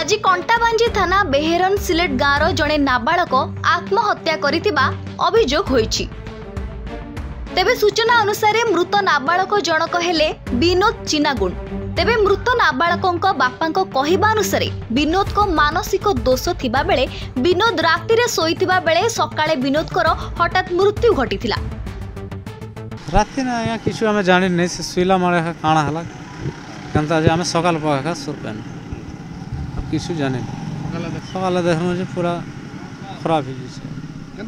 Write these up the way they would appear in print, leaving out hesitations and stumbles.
आज कंटाबांजी थाना बेहेरन सिलेट गाँवर जड़े नाबालक आत्महत्या करितिबा अभियोग होईछि। तेबे सूचना अनुसार मृत नाबालक जनक हेले विनोद चिनागुण। तेबे मृत नाबालक बापा कहवा अनुसार विनोद को मानसिक दोष थिबा बेले विनोद राति रे सोईतिबा बेले सकाळे विनोद को हठात मृत्यु घटिथिला। राति ना या किछु हमें जानि नै से सुइला मारे काना हला कंता जे हमें सकाल पका सुरपेन किछु जानि सकाल देखनु जे पूरा खराब हो जे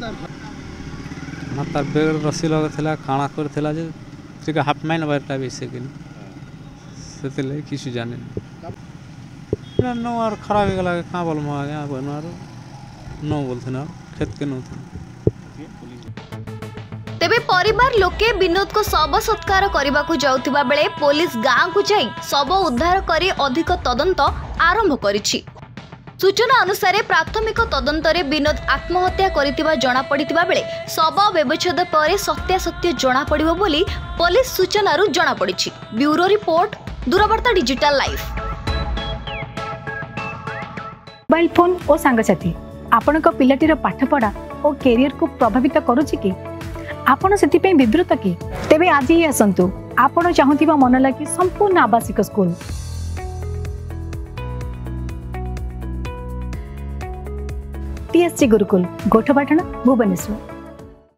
ना तार बेग रसी लगे थिला काना कर थिला जे ठीक हाफ माइन बारटा बेसे किन सेतले किछु जानि ना नो और खराब गला का बोल म आ बनवार नो बोलथना खेत के नो तेबे परिवार लोके विनोद को शव सत्कार करने को जाउथिबा बेले पुलिस गाँव को जाई शव उद्धार करी अधिक तदंत आरंभ करिछि। सूचना अनुसार प्राथमिक तदंतरे विनोद आत्महत्या करितिबा जणा पड़ितिबा बेले शव व्यवच्छेद पर सत्यासत्य जणा पड़िबो बोली पुलिस सूचनारु जणा पड़िछि। ब्यूरो रिपोर्ट दूरवार्ता डिजिटल लाइफ। मोबाइल फोन और सांगसाथी आपण को पिलाटीर पाठपढ़ा और कैरियर को प्रभावित करूछि कि आपण सेतिपై विद्रुत कि तेबे आज ही आसंतु आपण चाहुथिबा मन लागी संपूर्ण आवासिक स्कूल TSC गुरुकुल गोठपाटण भुवनेश्वर।